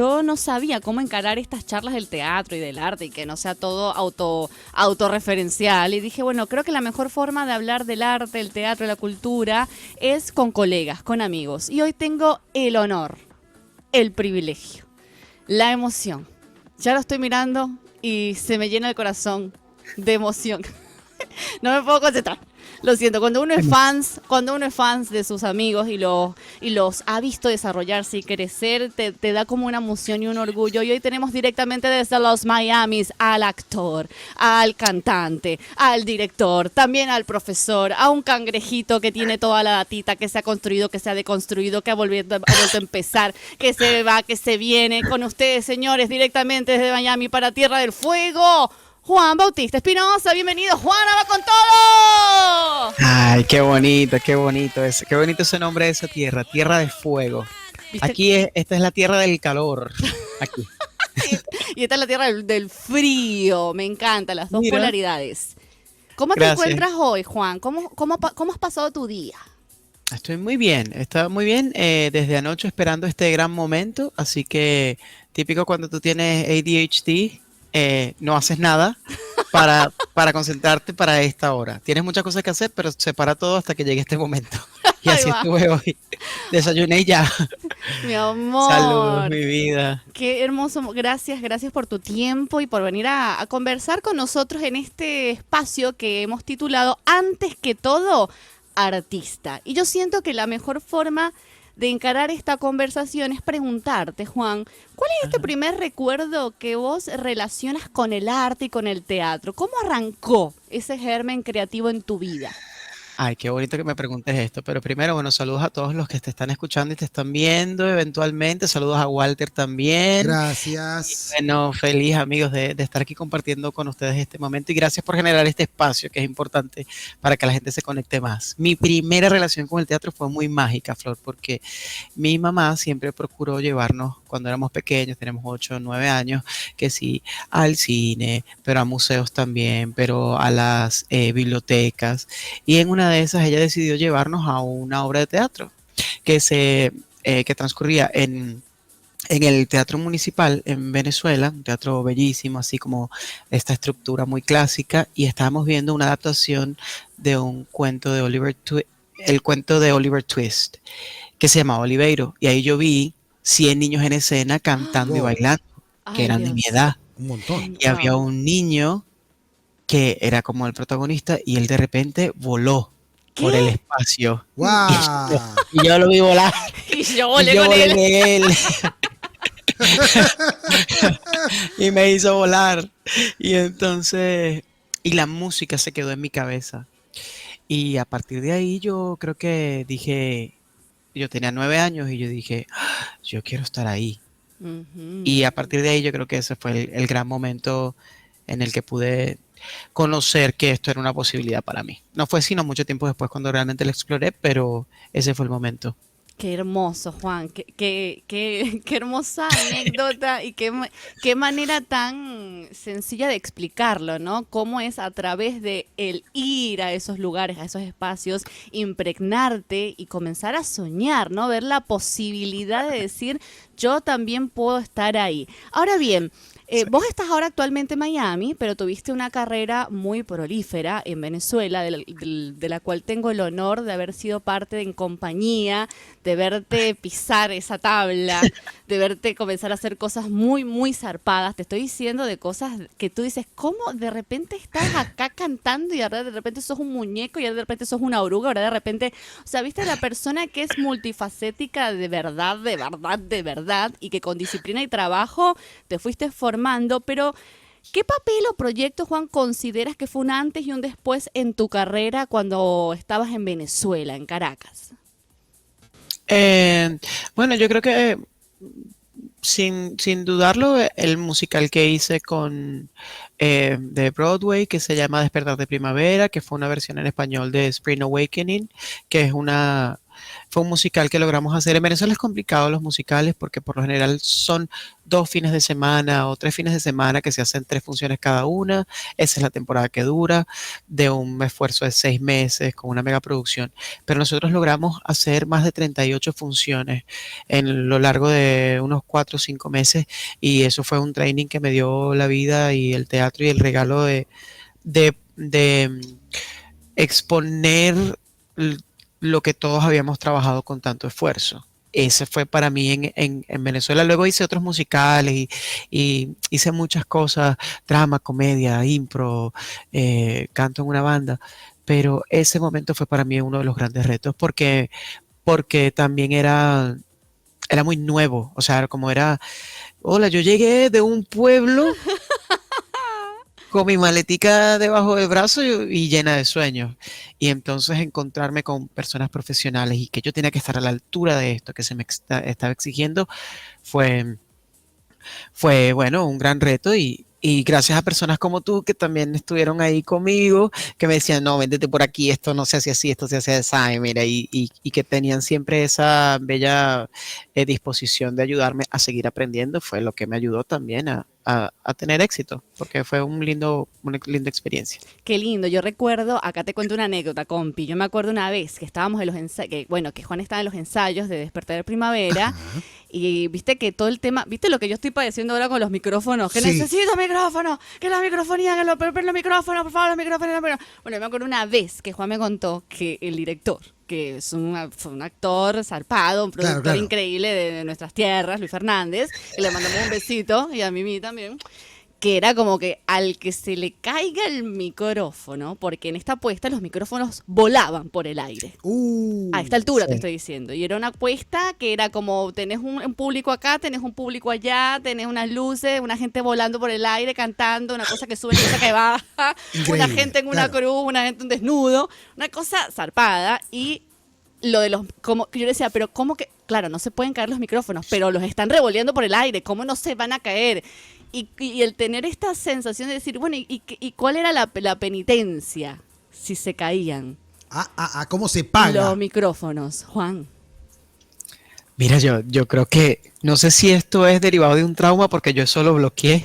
Yo no sabía cómo encarar estas charlas del teatro y del arte y que no sea todo autorreferencial. Y dije, bueno, creo que la mejor forma de hablar del arte, el teatro y la cultura es con colegas, con amigos. Y hoy tengo el honor, el privilegio, la emoción. Ya lo estoy mirando y se me llena el corazón de emoción. No me puedo concentrar. Lo siento, cuando uno es fans de sus amigos y los ha visto desarrollarse y crecer, te da como una emoción y un orgullo. Y hoy tenemos directamente desde los Miamis al actor, al cantante, al director, también al profesor, a un cangrejito que tiene toda la datita, que se ha construido, que se ha deconstruido, que ha vuelto a empezar, que se va, que se viene. Con ustedes, señores, directamente desde Miami para Tierra del Fuego. Juan Bautista Espinosa, bienvenido, Juana, va con todo. Ay, qué bonito ese nombre de esa tierra, Tierra de Fuego. ¿Viste? Esta es la tierra del calor, aquí. Y esta es la tierra del frío, me encanta, las dos Mira, polaridades. ¿Cómo te gracias. encuentras hoy, Juan? ¿Cómo has pasado tu día? Estoy muy bien, estaba muy bien desde anoche esperando este gran momento, así que típico cuando tú tienes ADHD, no haces nada para concentrarte para esta hora. Tienes muchas cosas que hacer, pero separa todo hasta que llegue este momento. Y Ahí así va, estuve hoy. Desayuné y ya. mi Saludos, amor. mi vida. Qué hermoso. Gracias por tu tiempo y por venir a conversar con nosotros en este espacio que hemos titulado Antes que todo, artista. Y yo siento que la mejor forma de encarar esta conversación es preguntarte, Juan, ¿cuál es este primer recuerdo que vos relacionas con el arte y con el teatro? ¿Cómo arrancó ese germen creativo en tu vida? Ay, qué bonito que me preguntes esto, pero primero, bueno, saludos a todos los que te están escuchando y te están viendo eventualmente, saludos a Walter también, y Gracias. bueno, feliz amigos de estar aquí compartiendo con ustedes este momento y gracias por generar este espacio que es importante para que la gente se conecte más. Mi primera relación con el teatro fue muy mágica, Flor, porque mi mamá siempre procuró llevarnos cuando éramos pequeños, tenemos 8 o 9 años, que sí, al cine, pero a museos también, pero a las bibliotecas. Y en una de esas ella decidió llevarnos a una obra de teatro que transcurría en el Teatro Municipal en Venezuela, un teatro bellísimo, así como esta estructura muy clásica, y estábamos viendo una adaptación de un cuento de el cuento de Oliver Twist, que se llama Oliveiro, y ahí yo vi 100 niños en escena cantando y Wow, bailando, que Ay, eran de mi Dios. edad, un montón. y había Wow. un niño que era como el protagonista y él de repente voló por el ¿Qué? espacio. Y yo, ¡Wow! y yo lo vi volar Y yo y volé yo con volé él. de él y me hizo volar. Y entonces, y la música se quedó en mi cabeza. Y a partir de ahí yo creo que dije, yo tenía 9 años y yo dije, "Ah, yo quiero estar ahí". Y a Ujú. partir de ahí yo creo que ese fue el gran momento en el que pude conocer que esto era una posibilidad para mí. No fue sino mucho tiempo después cuando realmente lo exploré, pero ese fue el momento. Qué hermoso, Juan. Qué hermosa anécdota y qué manera tan sencilla de explicarlo, ¿no? Cómo es a través de el ir a esos lugares, a esos espacios, impregnarte y comenzar a soñar, ¿no? Ver la posibilidad de decir, yo también puedo estar ahí. Ahora bien, Sí. vos estás ahora actualmente en Miami, pero tuviste una carrera muy prolífera en Venezuela, de la cual tengo el honor de haber sido parte en compañía, de verte pisar esa tabla, de verte comenzar a hacer cosas muy, muy zarpadas. Te estoy diciendo de cosas que tú dices, ¿cómo de repente estás acá cantando y ahora de repente sos un muñeco y ahora de repente sos una oruga, ahora de repente, o sea, viste la persona que es multifacética de verdad, de verdad, de verdad, y que con disciplina y trabajo te fuiste formando, pero ¿qué papel o proyecto, Juan, consideras que fue un antes y un después en tu carrera cuando estabas en Venezuela, en Caracas? Eh, bueno, yo creo que sin dudarlo, el musical que hice de Broadway, que se llama Despertar de Primavera, que fue una versión en español de Spring Awakening, que es una fue un musical que logramos hacer. En Venezuela es complicado los musicales porque por lo general son 2 fines de semana o 3 fines de semana que se hacen 3 funciones cada una. Esa es la temporada que dura, de un esfuerzo de 6 meses con una mega producción. Pero nosotros logramos hacer más de 38 funciones en lo largo de unos 4 o 5 meses y eso fue un training que me dio la vida y el teatro y el regalo de exponer lo que todos habíamos trabajado con tanto esfuerzo. Ese fue para mí en Venezuela. Luego hice otros musicales y hice muchas cosas, drama, comedia, impro, canto en una banda, pero ese momento fue para mí uno de los grandes retos porque también era muy nuevo, o sea, como era, hola, yo llegué de un pueblo con mi maletica debajo del brazo y llena de sueños. Y entonces encontrarme con personas profesionales y que yo tenía que estar a la altura de esto que se me estaba exigiendo fue, fue, bueno, un gran reto y gracias a personas como tú que también estuvieron ahí conmigo, que me decían, no, véndete por aquí, esto no se hace así, esto se hace así, mira, y que tenían siempre esa bella disposición de ayudarme a seguir aprendiendo, fue lo que me ayudó también a tener éxito, porque fue una linda experiencia. Qué lindo, yo recuerdo, acá te cuento una anécdota, compi. Yo me acuerdo una vez que estábamos en los ensayos, que Juan estaba en los ensayos de Despertar de Primavera, y viste que todo el tema, viste lo que yo estoy padeciendo ahora con los micrófonos, que Sí. necesito micrófono, que la microfonía, pero los micrófonos, por favor, los micrófonos. Bueno, me acuerdo una vez que Juan me contó que el director, que es fue un actor zarpado, un productor Claro. increíble de nuestras tierras, Luis Fernández, que le mandamos un besito, y a Mimi también, que era como que al que se le caiga el micrófono, porque en esta apuesta los micrófonos volaban por el aire. A esta altura te Sí. estoy diciendo. Y era una apuesta que era como, tenés un público acá, tenés un público allá, tenés unas luces, una gente volando por el aire, cantando, una cosa que sube, una cosa que baja, Increíble, una gente en una claro. cruz, una gente en desnudo, una cosa zarpada. Y lo de como yo decía, pero ¿cómo que? Claro, no se pueden caer los micrófonos, pero los están revolviendo por el aire, ¿cómo no se van a caer? Y el tener esta sensación de decir, bueno, ¿y cuál era la penitencia si se caían ¿Cómo se paga? los micrófonos, Juan? Mira, yo creo que, no sé si esto es derivado de un trauma porque yo eso lo bloqueé.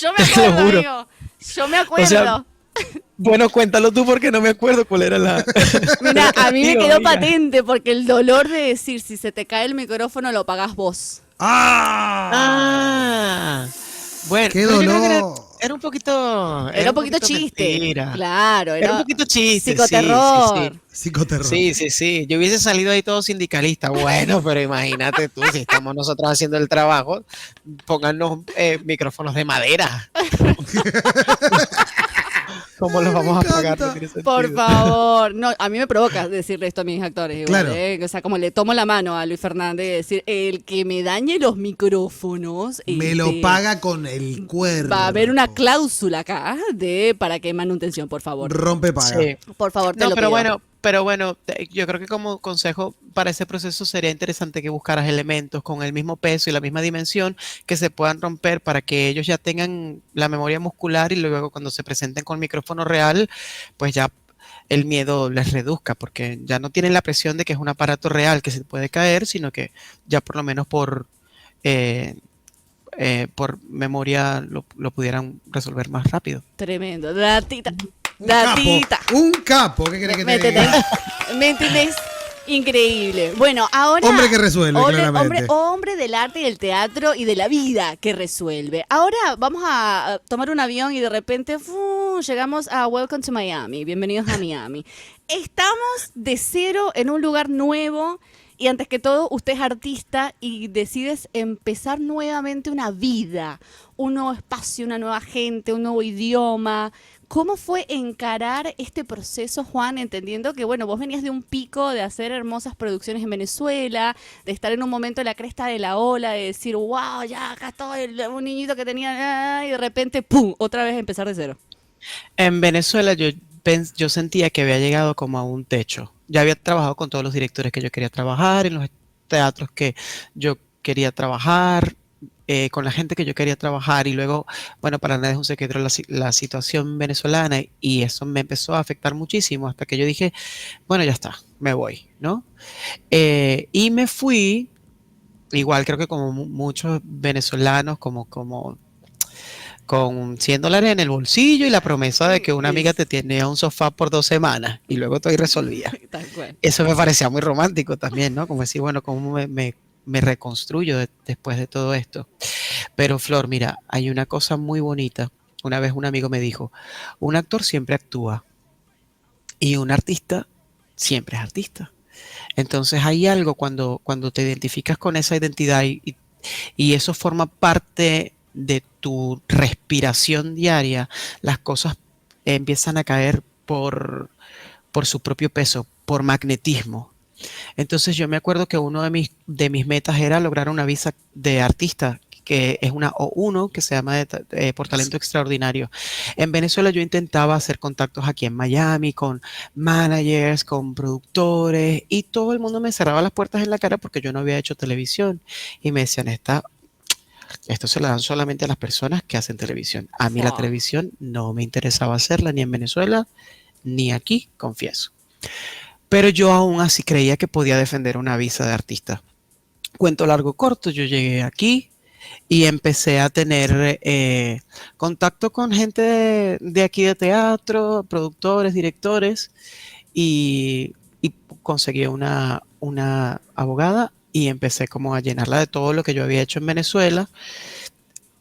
Yo me Te lo acuerdo, juro. amigo. Yo me acuerdo. O sea, bueno, cuéntalo tú porque no me acuerdo cuál era la... Mira, a mí me Digo, quedó mira. patente porque el dolor de decir si se te cae el micrófono lo pagás vos. ¡Ah! Ah, bueno, ¡Qué pero yo creo que dolor! era un poquito... Era un poquito chiste. mentira. Claro, Era un poquito chiste, sí, psicoterror. sí, Psicoterror. sí. Yo hubiese salido ahí todo sindicalista. Bueno, pero imagínate tú, si estamos nosotros haciendo el trabajo, pónganos micrófonos de madera. ¿Cómo los Ay, me vamos a pagar? encanta. No tiene sentido. Por favor, no, a mí me provoca decirle esto a mis actores. Igual, Claro. O sea, como le tomo la mano a Luis Fernández y decir, el que me dañe los micrófonos. Me lo paga con el cuerpo. Va a haber una cláusula acá de para que manutención, por favor. Rompe paga. Sí. Por favor, te No, lo pero pido. bueno, yo creo que como consejo para ese proceso sería interesante que buscaras elementos con el mismo peso y la misma dimensión que se puedan romper para que ellos ya tengan la memoria muscular y luego cuando se presenten con el micrófono real, pues ya el miedo les reduzca, porque ya no tienen la presión de que es un aparato real que se puede caer, sino que ya por lo menos eh, por memoria lo pudieran resolver más rápido. Tremendo. Datita. Un Datita. capo. Un capo. ¿Qué crees que te Métete. diga? ¿Me entendés? Increíble. Bueno, ahora... Hombre que resuelve, claramente. Hombre del arte y del teatro y de la vida que resuelve. Ahora vamos a tomar un avión y de repente llegamos a Welcome to Miami. Bienvenidos a Miami. Estamos de cero en un lugar nuevo y antes que todo usted es artista y decides empezar nuevamente una vida, un nuevo espacio, una nueva gente, un nuevo idioma. ¿Cómo fue encarar este proceso, Juan, entendiendo que, bueno, vos venías de un pico de hacer hermosas producciones en Venezuela, de estar en un momento en la cresta de la ola, de decir, wow, ya acá estoy, un niñito que tenía, y de repente, ¡pum!, otra vez empezar de cero? En Venezuela yo sentía que había llegado como a un techo. Ya había trabajado con todos los directores que yo quería trabajar, en los teatros que yo quería trabajar, con la gente que yo quería trabajar y luego, bueno, para nada es un secreto la situación venezolana y eso me empezó a afectar muchísimo hasta que yo dije, bueno, ya está, me voy, ¿no? Y me fui, igual creo que como muchos venezolanos, como con $100 en el bolsillo y la promesa de que una amiga te tiene a un sofá por 2 semanas y luego estoy resolvía. Tal cual. Eso me parecía muy romántico también, ¿no? Como decir, bueno, ¿cómo me reconstruyo después de todo esto? Pero Flor, mira, hay una cosa muy bonita. Una vez un amigo me dijo, un actor siempre actúa y un artista siempre es artista. Entonces hay algo cuando te identificas con esa identidad y eso forma parte de tu respiración diaria, las cosas empiezan a caer por su propio peso, por magnetismo. Entonces yo me acuerdo que uno de mis metas era lograr una visa de artista, que es una O1 que se llama por talento extraordinario. En Venezuela yo intentaba hacer contactos aquí en Miami con managers, con productores y todo el mundo me cerraba las puertas en la cara porque yo no había hecho televisión y me decían, esto se lo dan solamente a las personas que hacen televisión. A mí la Wow. televisión no me interesaba hacerla ni en Venezuela ni aquí, confieso. Pero yo aún así creía que podía defender una visa de artista. Cuento largo corto, yo llegué aquí y empecé a tener contacto con gente de aquí de teatro, productores, directores, y conseguí una abogada y empecé como a llenarla de todo lo que yo había hecho en Venezuela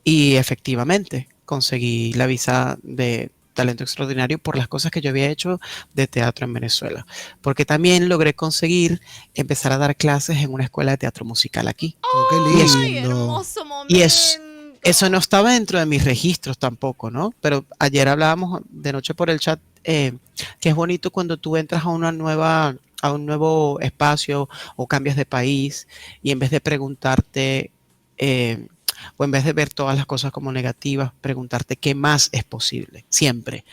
y efectivamente conseguí la visa de talento extraordinario por las cosas que yo había hecho de teatro en Venezuela. Porque también logré conseguir empezar a dar clases en una escuela de teatro musical aquí. Oh, qué Y eso, ¡Ay, lindo. hermoso y es, momento! eso no estaba dentro de mis registros tampoco, ¿no? Pero ayer hablábamos de noche por el chat, que es bonito cuando tú entras a un nuevo espacio o cambias de país y en vez de preguntarte, eh, o en vez de ver todas las cosas como negativas, preguntarte qué más es posible, siempre,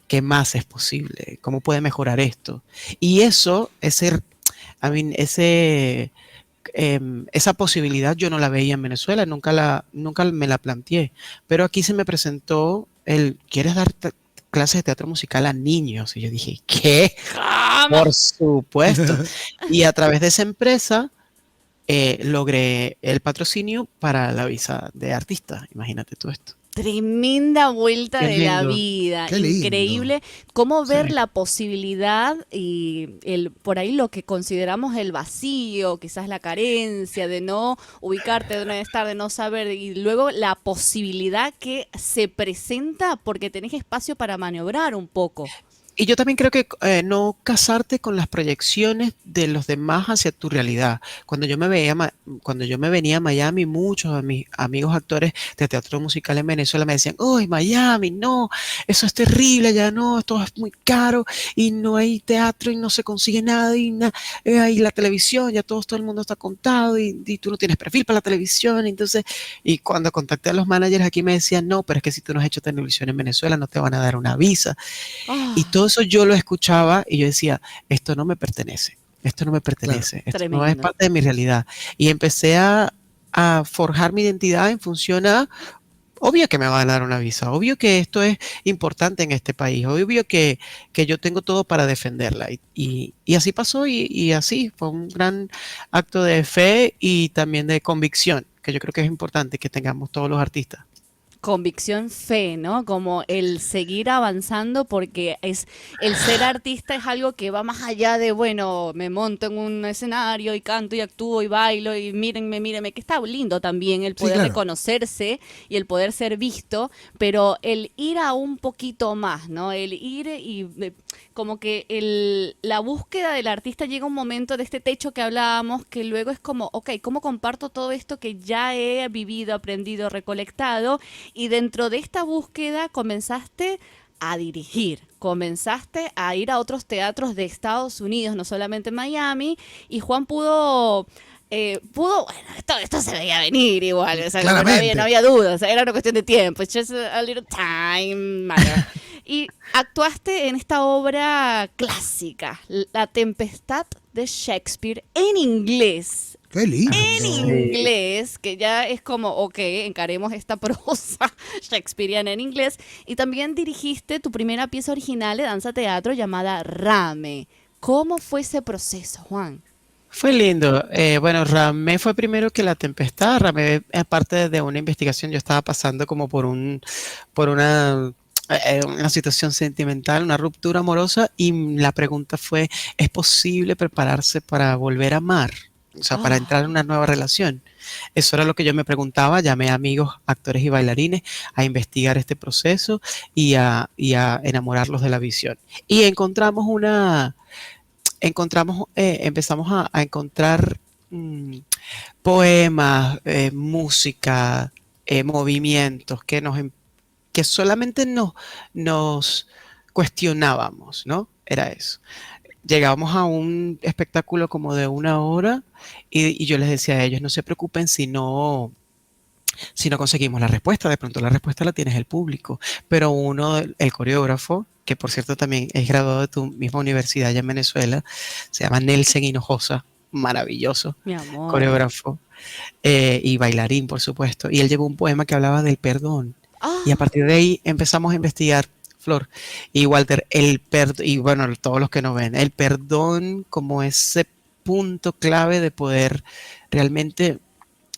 qué más es posible, cómo puede mejorar esto. Y eso, esa posibilidad yo no la veía en Venezuela, nunca me la planteé, pero aquí se me presentó ¿quieres dar clases de teatro musical a niños? Y yo dije, ¿qué? ¡Jamás! Por supuesto. Y a través de esa empresa logré el patrocinio para la visa de artista. Imagínate tú esto. Tremenda vuelta Qué de la lindo. vida, Qué lindo. increíble cómo Sí. ver la posibilidad y por ahí lo que consideramos el vacío, quizás la carencia de no ubicarte, de no estar, de no saber, y luego la posibilidad que se presenta porque tenés espacio para maniobrar un poco. Y yo también creo que no casarte con las proyecciones de los demás hacia tu realidad. Cuando yo me venía a Miami, muchos de mis amigos actores de teatro musical en Venezuela me decían, ¡Uy, Miami, no! Eso es terrible, ya no, esto es muy caro y no hay teatro y no se consigue nada y la televisión, ya todo el mundo está contado y tú no tienes perfil para la televisión. Entonces, y cuando contacté a los managers aquí me decían, no, pero es que si tú no has hecho televisión en Venezuela no te van a dar una visa. Y Ah, todo eso yo lo escuchaba y yo decía, esto no me pertenece, esto no me Claro. pertenece, esto no es tremendo. parte de mi realidad. Y empecé a forjar mi identidad en función a, obvio que me van a dar una visa, obvio que esto es importante en este país, obvio que yo tengo todo para defenderla. Y así pasó y así fue un gran acto de fe y también de convicción, que yo creo que es importante que tengamos todos los artistas. Convicción, fe, ¿no? Como el seguir avanzando porque es el ser artista es algo que va más allá de, bueno, me monto en un escenario y canto y actúo y bailo y mírenme, que está lindo también el Sí, poder claro. reconocerse y el poder ser visto, pero el ir a un poquito más, ¿no? El ir y como que la búsqueda del artista llega un momento de este techo que hablábamos que luego es como, ok, ¿cómo comparto todo esto que ya he vivido, aprendido, recolectado? Y dentro de esta búsqueda comenzaste a dirigir, comenzaste a ir a otros teatros de Estados Unidos, no solamente en Miami, y Juan bueno, esto se veía venir igual, o sea, como Claramente. no había dudas, o sea, era una cuestión de tiempo, it's just a little time matter. Y actuaste en esta obra clásica, La Tempestad de Shakespeare, en inglés. Qué lindo. en Sí. inglés, que ya es como, ok, encaremos esta prosa shakespeariana en inglés. Y también dirigiste tu primera pieza original de danza teatro llamada Rame. ¿Cómo fue ese proceso, Juan? Fue lindo. Bueno, Ramé fue primero que La Tempestad. Ramé, aparte de una investigación, yo estaba pasando como por una situación sentimental, una ruptura amorosa, y la pregunta fue, ¿es posible prepararse para volver a amar? O sea, para entrar en una nueva relación. Eso era lo que yo me preguntaba. Llamé a amigos, actores y bailarines a investigar este proceso y a enamorarlos de la visión. Y empezamos a encontrar poemas, música, movimientos que solamente nos cuestionábamos, ¿no? Era eso. Llegábamos a un espectáculo como de 1 hora y yo les decía a ellos, no se preocupen si no conseguimos la respuesta, de pronto la respuesta la tienes el público, pero el coreógrafo, que por cierto también es graduado de tu misma universidad allá en Venezuela, se llama Nelson Hinojosa, maravilloso Mi amor. coreógrafo y bailarín, por supuesto, y él llevó un poema que hablaba del perdón, y a Ah, partir de ahí empezamos a investigar, Flor y Walter, y bueno, todos los que nos ven, el perdón como ese punto clave de poder realmente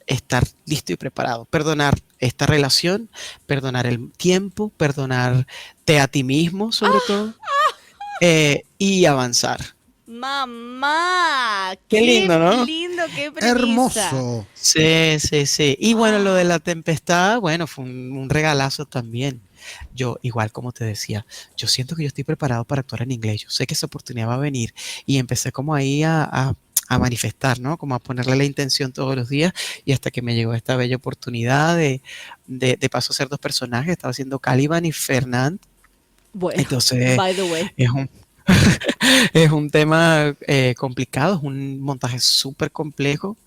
estar listo y preparado. Perdonar esta relación, perdonar el tiempo, perdonarte a ti mismo, sobre todo, y avanzar. mamá, Qué qué lindo, ¿no? lindo, qué premisa. Hermoso. Sí, sí, sí. Y bueno, lo de Ah, La Tempestad, bueno, fue un regalazo también. Yo, igual como te decía, yo siento que yo estoy preparado para actuar en inglés. Yo sé que esa oportunidad va a venir. Y empecé como ahí a manifestar, ¿no? Como a ponerle la intención todos los días. Y hasta que me llegó esta bella oportunidad de paso a hacer 2 personajes. Estaba haciendo Caliban y Fernand. bueno, Entonces, by the way. es un, es un tema complicado, es un montaje súper complejo,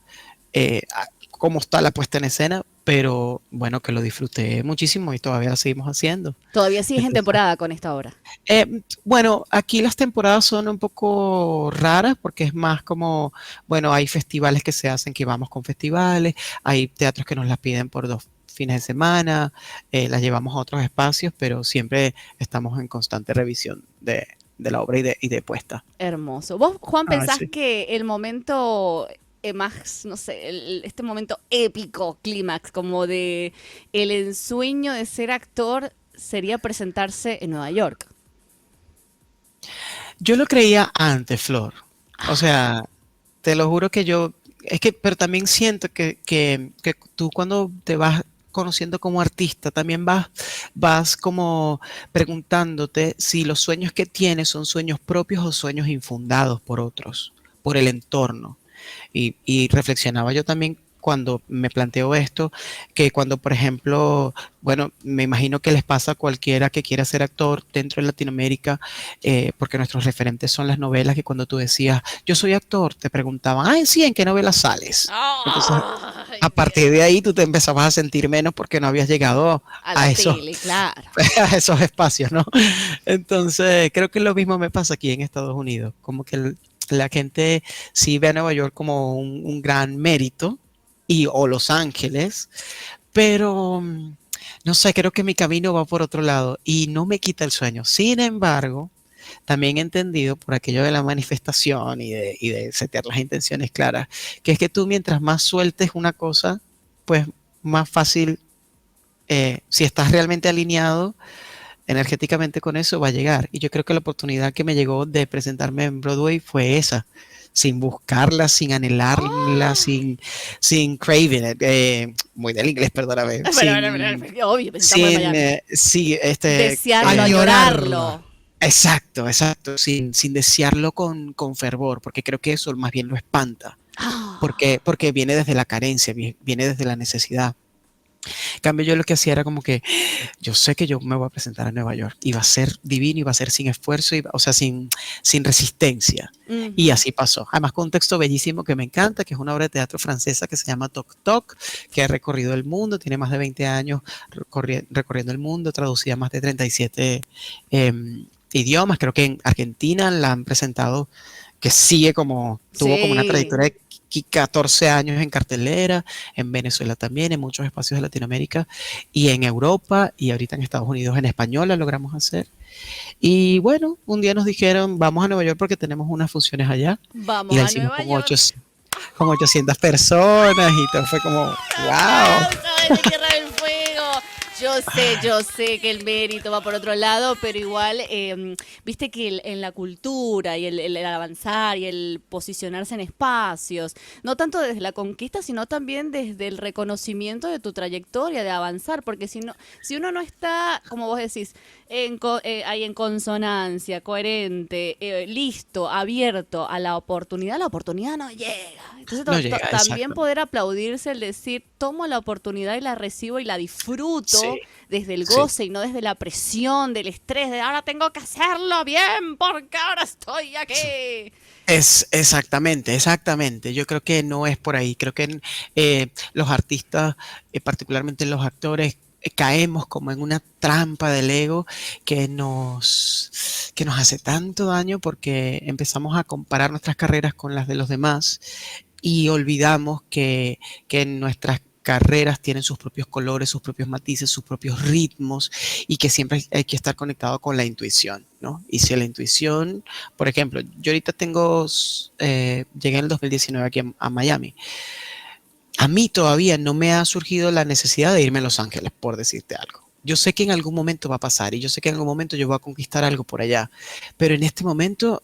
cómo está la puesta en escena, pero bueno, que lo disfruté muchísimo y todavía la seguimos haciendo. Todavía sigues en Entonces, temporada con esta obra. bueno, aquí las temporadas son un poco raras porque es más como, bueno, hay festivales que se hacen que vamos con festivales, hay teatros que nos las piden por 2 fines de semana, las llevamos a otros espacios, pero siempre estamos en constante revisión de la obra y de puesta. Hermoso. ¿Vos, Juan, Ay, pensás sí. que el momento más, no sé, este momento épico, clímax, como de el ensueño de ser actor sería presentarse en Nueva York? Yo lo creía antes, Flor. O sea, te lo juro que pero también siento que tú cuando te vas conociendo como artista, también vas como preguntándote si los sueños que tienes son sueños propios o sueños infundados por otros, por el entorno. Y reflexionaba yo también cuando me planteo esto, que cuando, por ejemplo, bueno, me imagino que les pasa a cualquiera que quiera ser actor dentro de Latinoamérica, porque nuestros referentes son las novelas, que cuando tú decías, yo soy actor, te preguntaban, ay, sí, ¿en qué novela sales? Entonces, ¡Ay, a partir Dios! de ahí tú te empezabas a sentir menos porque no habías llegado A la a esos, tele, claro. a esos espacios, ¿no? Entonces, creo que lo mismo me pasa aquí en Estados Unidos, como que la gente sí ve a Nueva York como un gran mérito o Los Ángeles, pero no sé, creo que mi camino va por otro lado y no me quita el sueño. Sin embargo, también he entendido por aquello de la manifestación y de setear las intenciones claras, que es que tú mientras más sueltes una cosa, pues más fácil, si estás realmente alineado energéticamente con eso, va a llegar. Y yo creo que la oportunidad que me llegó de presentarme en Broadway fue esa, sin buscarla, sin anhelarla, ¡Ah! sin craving it, muy del inglés, perdóname, Obvio, pues estamos en Miami. sí, Desearlo, Añorarla. añorarlo. exacto, exacto, sin desearlo con fervor, porque creo que eso más bien lo espanta, Ah, porque viene desde la carencia, viene desde la necesidad. En cambio, yo lo que hacía era como que yo sé que yo me voy a presentar a Nueva York y va a ser divino y va a ser sin esfuerzo, o sea, sin resistencia. Y ujú. así pasó. Además, con un texto bellísimo que me encanta, que es una obra de teatro francesa que se llama Toc Toc, que ha recorrido el mundo, tiene más de 20 años recorriendo el mundo, traducida a más de 37 idiomas. Creo que en Argentina la han presentado, que tuvo como una Sí. trayectoria 14 años en cartelera, en Venezuela también, en muchos espacios de Latinoamérica y en Europa, y ahorita en Estados Unidos en español la logramos hacer. Y bueno, un día nos dijeron, vamos a Nueva York porque tenemos unas funciones allá, y Vamos la a hicimos Nueva York. con 800 personas y todo fue como, wow. De Tierra del Fuego. Yo sé que el mérito va por otro lado, pero igual, viste que en la cultura y el avanzar y el posicionarse en espacios, no tanto desde la conquista, sino también desde el reconocimiento de tu trayectoria, de avanzar, porque si uno no está, como vos decís, ahí en consonancia, coherente, listo, abierto a la oportunidad no llega. Entonces No llega, también exacto. poder aplaudirse, el decir, tomo la oportunidad y la recibo y la disfruto Sí, desde el sí. goce y no desde la presión, del estrés, de ahora tengo que hacerlo bien porque ahora estoy aquí. Es exactamente, exactamente. Yo creo que no es por ahí. Creo que los artistas, particularmente los actores, caemos como en una trampa del ego que nos hace tanto daño porque empezamos a comparar nuestras carreras con las de los demás y olvidamos que nuestras carreras tienen sus propios colores, sus propios matices, sus propios ritmos y que siempre hay que estar conectado con la intuición, ¿no? Y si la intuición, por ejemplo, yo ahorita llegué en el 2019 aquí a Miami. A mí todavía no me ha surgido la necesidad de irme a Los Ángeles, por decirte algo. Yo sé que en algún momento va a pasar y yo sé que en algún momento yo voy a conquistar algo por allá, pero en este momento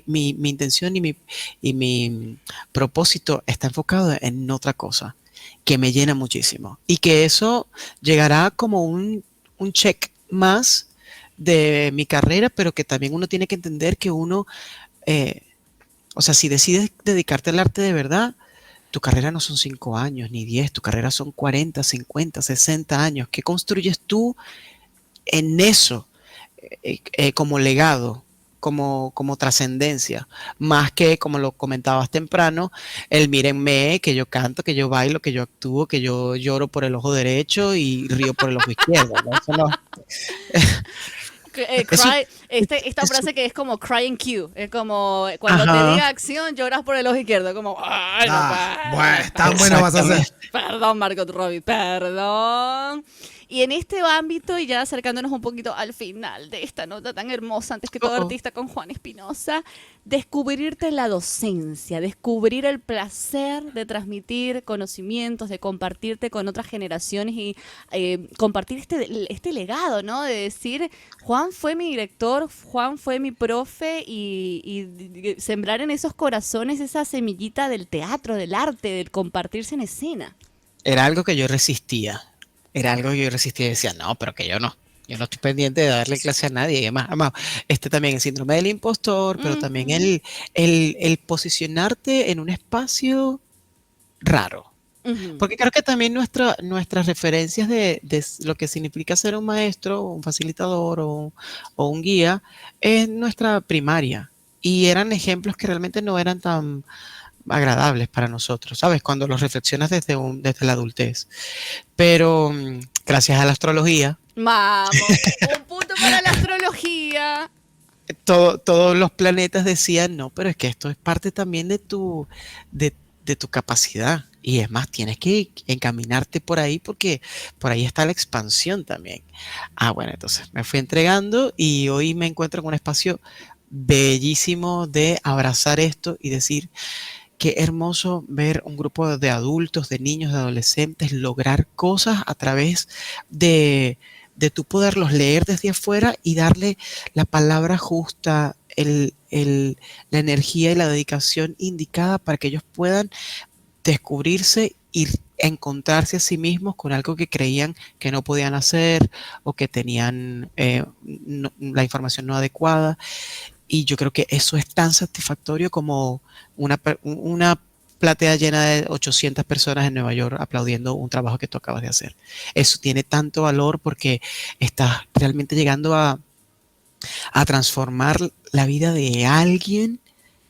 mi intención y mi propósito está enfocado en otra cosa que me llena muchísimo y que eso llegará como un check más de mi carrera, pero que también uno tiene que entender que eh, o sea, si decides dedicarte al arte de verdad, tu carrera no son 5 años ni 10, tu carrera son 40, 50, 60 años. ¿Qué construyes tú en eso como legado, como trascendencia? Más que, como lo comentabas temprano, el mírenme, que yo canto, que yo bailo, que yo actúo, que yo lloro por el ojo derecho y río por el ojo izquierdo, ¿no? Eso no. Eso, Esta eso, frase que es como crying cue, es como cuando te ajá, diga acción lloras por el ojo izquierdo, como ay no Bueno, puedo, tan buena vas a exactamente. ser. perdón Margot Robbie, perdón. Y en este ámbito, y ya acercándonos un poquito al final de esta nota tan hermosa, antes que todo Oh, oh. artista con Juan Espinosa, descubrirte la docencia, descubrir el placer de transmitir conocimientos, de compartirte con otras generaciones y compartir este legado, ¿no? De decir, Juan fue mi director, Juan fue mi profe y sembrar en esos corazones esa semillita del teatro, del arte, del compartirse en escena. Era algo que yo resistía. Era algo que yo resistía y decía, no, pero que yo no. Yo no estoy pendiente de darle clase a nadie. Y además, también el síndrome del impostor, pero también Ujú, el posicionarte en un espacio raro. ujú. Porque creo que también nuestras referencias de lo que significa ser un maestro, un facilitador o un guía es nuestra primaria. Y eran ejemplos que realmente no eran tan agradables para nosotros, ¿sabes? Cuando los reflexionas desde la adultez. Pero gracias a la astrología, Vamos, un punto para la astrología. todos los planetas decían, no, pero es que esto es parte también de, de tu capacidad. Y es más, tienes que encaminarte por ahí porque por ahí está la expansión también. Ah, bueno, entonces me fui entregando y hoy me encuentro en un espacio bellísimo de abrazar esto y decir, qué hermoso ver un grupo de adultos, de niños, de adolescentes lograr cosas a través de tú poderlos leer desde afuera y darle la palabra justa, la energía y la dedicación indicada para que ellos puedan descubrirse y encontrarse a sí mismos con algo que creían que no podían hacer o que tenían la información no adecuada. Y yo creo que eso es tan satisfactorio como una platea llena de 800 personas en Nueva York aplaudiendo un trabajo que tú acabas de hacer. Eso tiene tanto valor porque estás realmente llegando a transformar la vida de alguien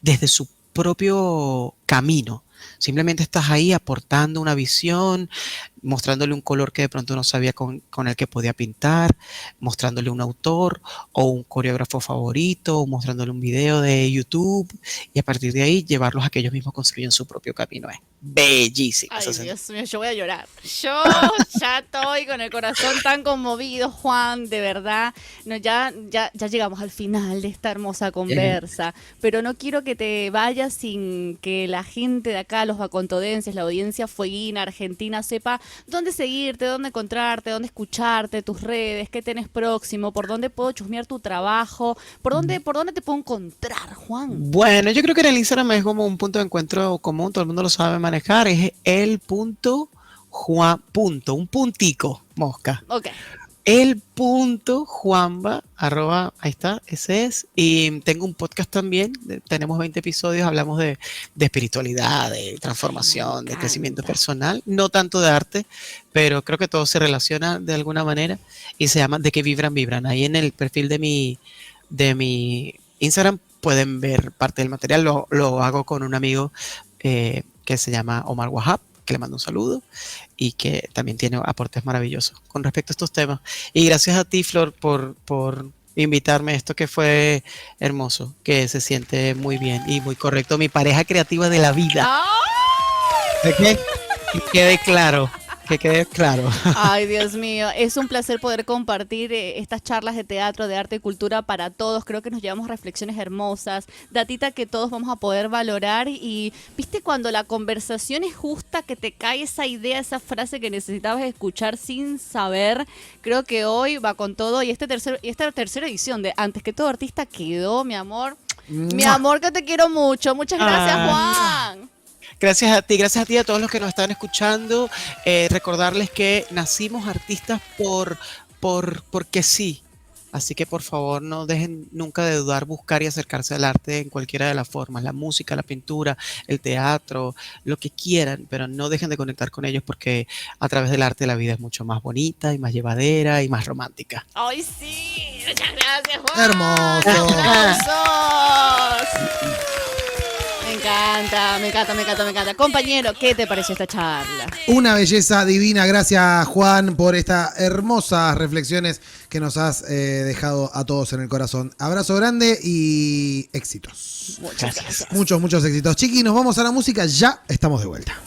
desde su propio camino. Simplemente estás ahí aportando una visión, mostrándole un color que de pronto no sabía con el que podía pintar, mostrándole un autor o un coreógrafo favorito, o mostrándole un video de YouTube, y a partir de ahí llevarlos a que ellos mismos construyan su propio camino. Es bellísimo. Ay, Dios mío, yo voy a llorar. Yo ya estoy con el corazón tan conmovido, Juan, de verdad. No, ya llegamos al final de esta hermosa conversa, pero no quiero que te vayas sin que la gente de acá, los bacontodenses, la audiencia fueguina, argentina, sepa dónde seguirte, dónde encontrarte, dónde escucharte, tus redes, qué tenés próximo, por dónde puedo chusmear tu trabajo, por dónde te puedo encontrar, Juan. Bueno, yo creo que en el Instagram es como un punto de encuentro común, todo el mundo lo sabe manejar, es el punto Juan, un puntico, mosca. Ok. El punto Juanba, @, ahí está, ese es. Y tengo un podcast también, tenemos 20 episodios, hablamos de espiritualidad, de transformación, de crecimiento personal, no tanto de arte, pero creo que todo se relaciona de alguna manera, y se llama De que vibran, vibran. Ahí en el perfil de mi Instagram pueden ver parte del material, lo hago con un amigo que se llama Omar Wahab, que le mando un saludo y que también tiene aportes maravillosos con respecto a estos temas. Y gracias a ti, Flor, por invitarme a esto, que fue hermoso, que se siente muy bien y muy correcto. Mi pareja creativa de la vida. Que quede claro. Que quede claro. Ay, Dios mío, es un placer poder compartir estas charlas de teatro, de arte y cultura para todos. Creo que nos llevamos reflexiones hermosas, datita que todos vamos a poder valorar. Y viste, cuando la conversación es justa, que te cae esa idea, esa frase que necesitabas escuchar sin saber. Creo que hoy va con todo. Y esta tercera edición de Antes que todo artista quedó, mi amor. Mi amor, que te quiero mucho. Muchas gracias, Juan. Gracias a ti, a todos los que nos están escuchando. Recordarles que nacimos artistas porque sí. Así que por favor no dejen nunca de dudar, buscar y acercarse al arte en cualquiera de las formas, la música, la pintura, el teatro, lo que quieran, pero no dejen de conectar con ellos, porque a través del arte la vida es mucho más bonita y más llevadera y más romántica. ¡Ay, sí! Muchas gracias, Juan. Hermoso. ¡Aplausos! Me encanta. Compañero, ¿qué te pareció esta charla? Una belleza divina. Gracias, Juan, por estas hermosas reflexiones que nos has dejado a todos en el corazón. Abrazo grande y éxitos. Muchas gracias. Muchos éxitos. Chiqui, nos vamos a la música. Ya estamos de vuelta.